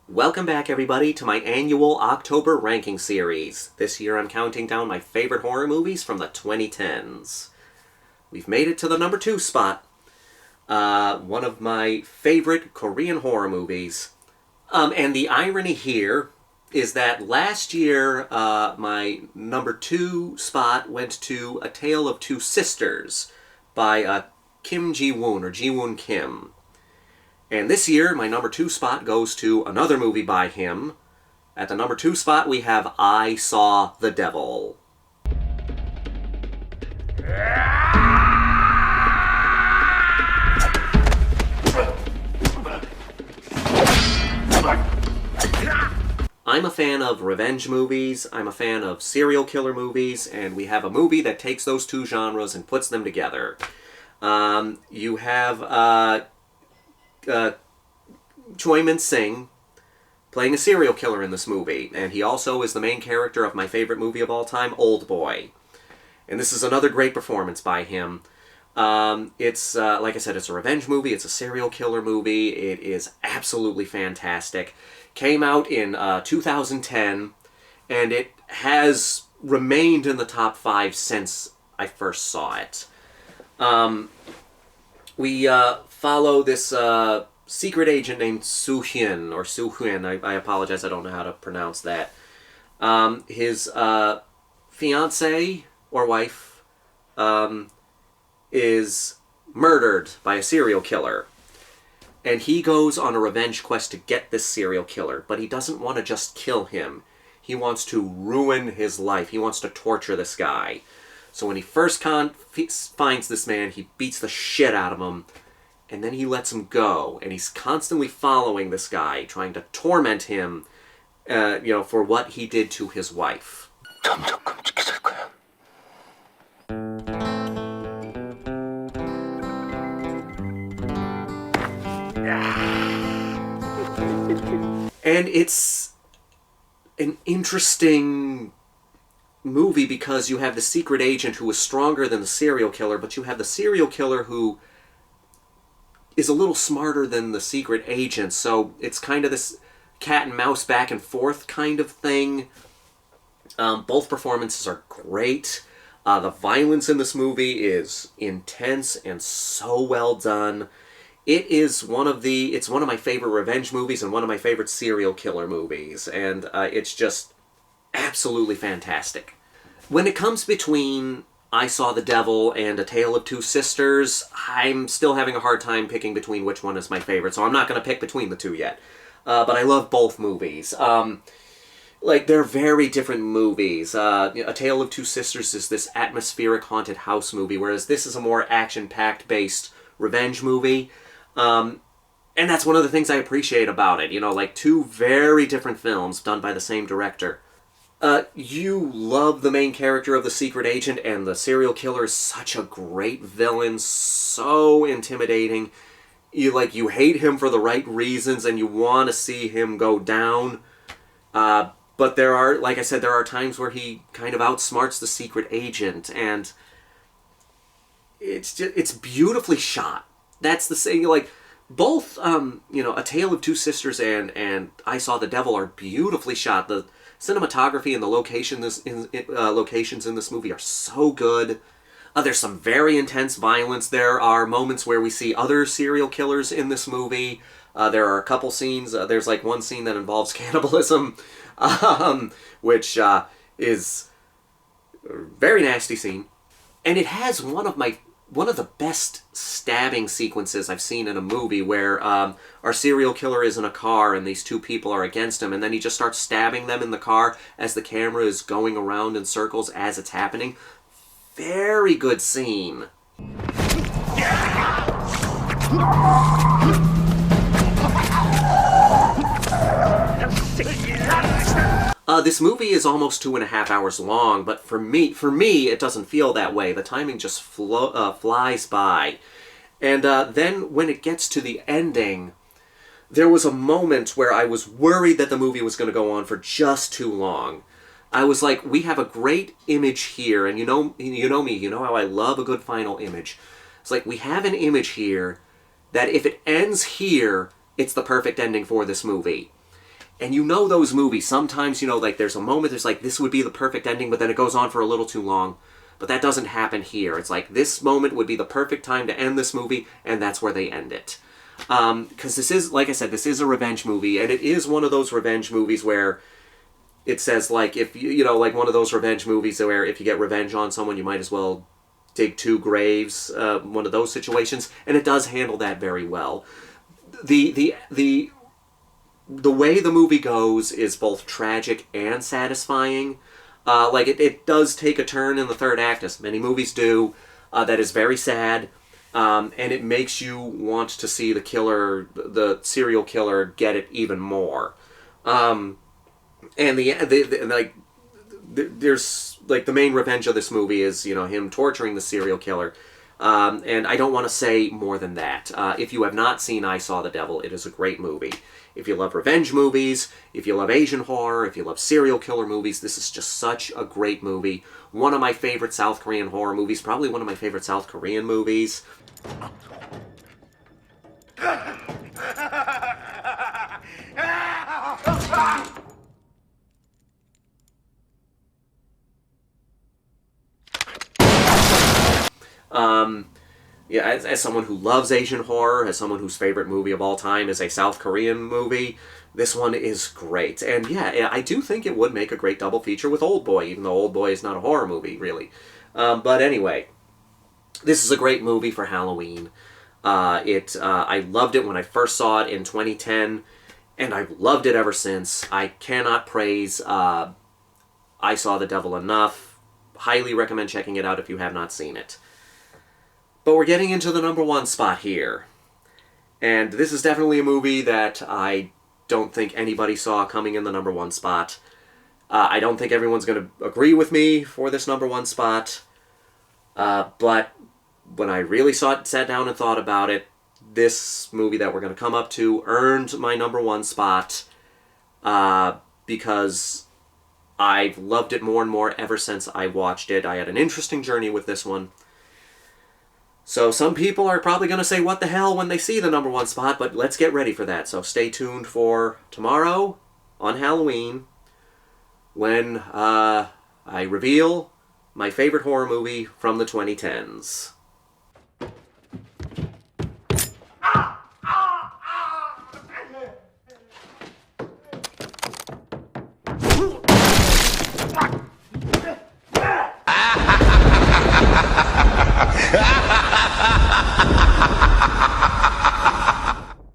Welcome back, everybody, to my annual October ranking series. This year I'm counting down my favorite horror movies from the 2010s. We've made it to the number 2 spot. One of my favorite Korean horror movies. And the irony here is that last year my number 2 spot went to A Tale of Two Sisters by Kim Jee-woon, or Jee-woon Kim. And this year, my number 2 spot goes to another movie by him. At the number 2 spot, we have I Saw the Devil. I'm a fan of revenge movies, I'm a fan of serial killer movies, and we have a movie that takes those two genres and puts them together. You have Choi Min-sik playing a serial killer in this movie, and he also is the main character of my favorite movie of all time, Old Boy. And this is another great performance by him. It's, like I said, it's a revenge movie, it's a serial killer movie, it is absolutely fantastic. Came out in 2010, and it has remained in the top 5 since I first saw it. We follow this secret agent named Soo-hyun, or Soo-hyun, I apologize, I don't know how to pronounce that. His fiancée, or wife, is murdered by a serial killer. And he goes on a revenge quest to get this serial killer, but he doesn't want to just kill him. He wants to ruin his life. He wants to torture this guy. So when he first finds this man, he beats the shit out of him, and then he lets him go. And he's constantly following this guy, trying to torment him, for what he did to his wife. And it's an interesting movie because you have the secret agent who is stronger than the serial killer, but you have the serial killer who is a little smarter than the secret agent, so it's kind of this cat and mouse back and forth kind of thing. Both performances are great. The violence in this movie is intense and so well done. It's one of my favorite revenge movies and one of my favorite serial killer movies, and it's just absolutely fantastic. When it comes between I Saw the Devil and A Tale of Two Sisters, I'm still having a hard time picking between which one is my favorite, so I'm not going to pick between the two yet. But I love both movies. They're very different movies. A Tale of Two Sisters is this atmospheric haunted house movie, whereas this is a more action-packed based revenge movie. And that's one of the things I appreciate about it. Two very different films done by the same director. You love the main character of the secret agent, and the serial killer is such a great villain, so intimidating. You hate him for the right reasons, and you want to see him go down. But there are, like I said, there are times where he kind of outsmarts the secret agent, and it's beautifully shot. That's the thing, both, A Tale of Two Sisters and I Saw the Devil are beautifully shot. The cinematography and the locations in this movie are so good. There's some very intense violence. There are moments where we see other serial killers in this movie. There are a couple scenes. There's one scene that involves cannibalism, which is a very nasty scene. And it has one of the best stabbing sequences I've seen in a movie, where our serial killer is in a car and these two people are against him, and then he just starts stabbing them in the car as the camera is going around in circles as it's happening. Very good scene. This movie is almost 2.5 hours long, but for me, it doesn't feel that way. The timing just flies by. And then when it gets to the ending, there was a moment where I was worried that the movie was going to go on for just too long. I was like, we have a great image here, and you know me, you know how I love a good final image. It's like, we have an image here that if it ends here, it's the perfect ending for this movie. And you know those movies, sometimes, you know, like there's a moment, there's like, this would be the perfect ending, but then it goes on for a little too long. But that doesn't happen here. It's like, this moment would be the perfect time to end this movie, and that's where they end it. Because this is, like I said, this is a revenge movie, and it is one of those revenge movies where it says, like, if you know, like one of those revenge movies where if you get revenge on someone, you might as well dig two graves, one of those situations, and it does handle that very well. The way the movie goes is both tragic and satisfying. Like, it does take a turn in the third act, as many movies do, that is very sad, and it makes you want to see the killer, the serial killer, get it even more. And there's, like, the main revenge of this movie is, you know, him torturing the serial killer. And I don't want to say more than that. If you have not seen I Saw the Devil, it is a great movie. If you love revenge movies, if you love Asian horror, if you love serial killer movies, this is just such a great movie. One of my favorite South Korean horror movies, probably one of my favorite South Korean movies. Yeah, as someone who loves Asian horror, as someone whose favorite movie of all time is a South Korean movie, this one is great. And yeah, I do think it would make a great double feature with Oldboy, even though Oldboy is not a horror movie, really. But anyway, this is a great movie for Halloween. I loved it when I first saw it in 2010, and I've loved it ever since. I cannot praise I Saw the Devil enough. Highly recommend checking it out if you have not seen it. But we're getting into the number one spot here. And this is definitely a movie that I don't think anybody saw coming in the number one spot. I don't think everyone's going to agree with me for this number one spot. But when I really sat down and thought about it, this movie that we're going to come up to earned my number one spot because I've loved it more and more ever since I watched it. I had an interesting journey with this one. So some people are probably going to say, what the hell, when they see the number one spot, but let's get ready for that. So stay tuned for tomorrow on Halloween when I reveal my favorite horror movie from the 2010s.